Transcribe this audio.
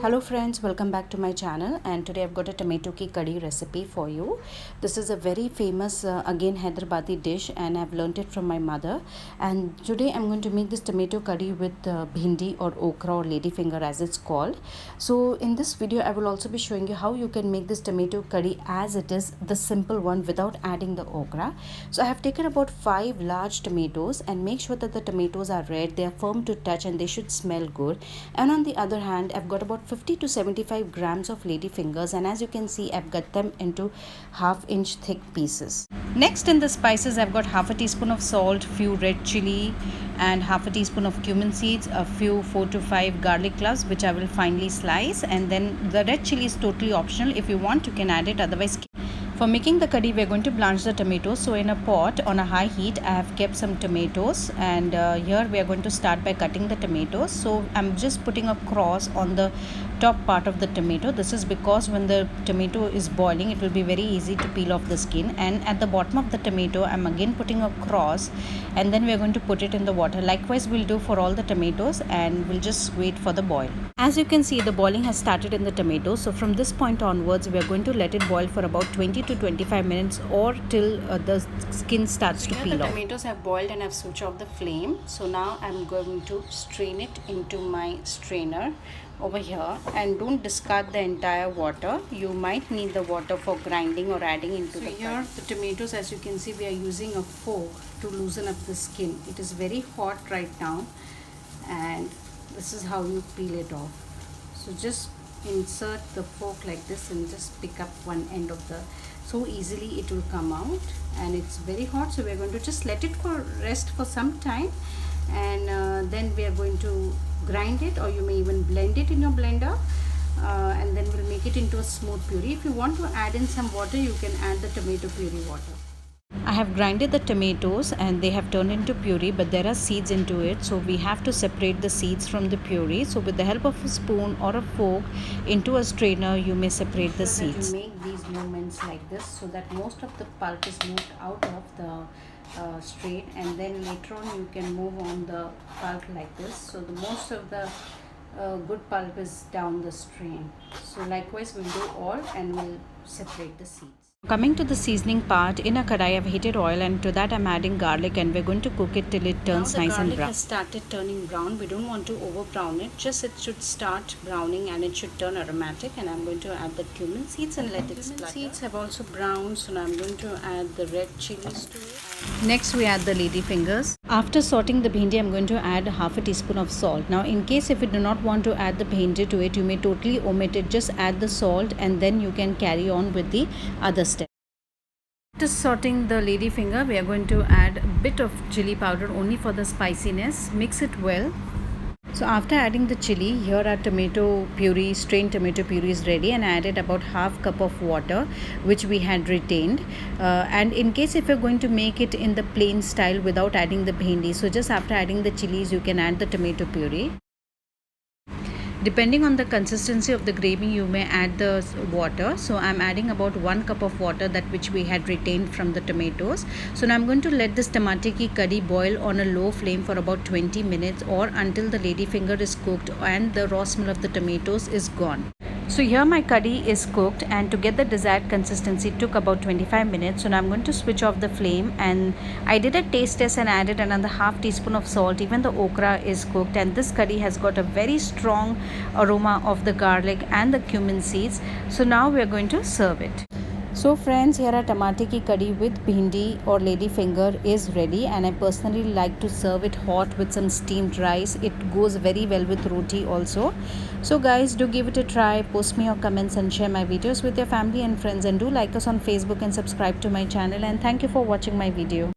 Hello friends, welcome back to my channel, and today I've got a tomato ki curry recipe for you. This is a very famous again Hyderabadi dish, and I've learned it from my mother. And today I'm going to make this tomato curry with bhindi or okra or ladyfinger as it's called. So in this video I will also be showing you how you can make this tomato curry as it is, the simple one, without adding the okra. So I have taken about 5 large tomatoes, and make sure that the tomatoes are red, they are firm to touch, and they should smell good. And on the other hand, I've got about 50 to 75 grams of lady fingers, and as you can see I've cut them into half-inch thick pieces. Next, in the spices, I've got half a teaspoon of salt, few red chilli, and half a teaspoon of cumin seeds, a few 4 to 5 garlic cloves which I will finely slice, and then the red chilli is totally optional. If you want, you can add it, otherwise for making the curry, we're going to blanch the tomatoes. So in a pot on a high heat, I have kept some tomatoes, and here we are going to start by cutting the tomatoes. So I'm just putting a cross on the top part of the tomato. This is because when the tomato is boiling, it will be very easy to peel off the skin. And at the bottom of the tomato, I'm again putting a cross, and then we're going to put it in the water. Likewise, we'll do for all the tomatoes, and we'll just wait for the boil. As you can see, the boiling has started in the tomatoes. So from this point onwards, we are going to let it boil for about 20 to 25 minutes, or till the skin starts to peel off. The tomatoes have boiled and I've switched off the flame. So now I'm going to strain it into my strainer over here, and don't discard the entire water. You might need the water for grinding or adding into the here the tomatoes, as you can see, we are using a fork to loosen up the skin. It is very hot right now, and this is how you peel it off. So just insert the fork like this and just pick up one end of the, so easily it will come out. And it's very hot, so we're going to just let it for rest for some time, and then we are going to grind it, or you may even blend it in your blender, and then we'll make it into a smooth puree. If you want to add in some water, you can add the tomato puree water. I have grinded the tomatoes and they have turned into puree, but there are seeds into it, so we have to separate the seeds from the puree. So with the help of a spoon or a fork into a strainer, you may separate the seeds. You make these movements like this so that most of the pulp is moved out of the strain, and then later on you can move on the pulp like this, so the most of the good pulp is down the strain. So likewise we'll do all, and we'll separate the seeds. Coming to the seasoning part, in a kadhi I've heated oil, and to that I'm adding garlic, and we're going to cook it till it turns nice and brown. Now the garlic has started turning brown. We don't want to over brown it, just it should start browning and it should turn aromatic. And I'm going to add the cumin seeds and let it splutter. Seeds have also browned, so now I'm going to add the red chilies to it. Next we add the lady fingers. After sorting the bhindi, I'm going to add half a teaspoon of salt. Now in case if you do not want to add the bhindi to it, you may totally omit it. Just add the salt, and then you can carry on with the other steps. After sorting the lady finger, we are going to add a bit of chili powder only for the spiciness. Mix it well. So after adding the chili, here our tomato puree, strained tomato puree is ready, and I added about half cup of water which we had retained. And in case if you're going to make it in the plain style without adding the bhindi, so just after adding the chilies, you can add the tomato puree. Depending on the consistency of the gravy, you may add the water. So I'm adding about 1 cup of water, that which we had retained from the tomatoes. So now I'm going to let this tomato ki curry boil on a low flame for about 20 minutes, or until the lady finger is cooked and the raw smell of the tomatoes is gone. So here my curry is cooked, and to get the desired consistency it took about 25 minutes. So now I'm going to switch off the flame, and I did a taste test and added another half teaspoon of salt. Even the okra is cooked, and this curry has got a very strong aroma of the garlic and the cumin seeds. So now we are going to serve it. So friends, here our tomato ki curry with bhindi or lady finger is ready, and I personally like to serve it hot with some steamed rice. It goes very well with roti also. So guys, do give it a try. Post me your comments and share my videos with your family and friends, and do like us on Facebook and subscribe to my channel, and thank you for watching my video.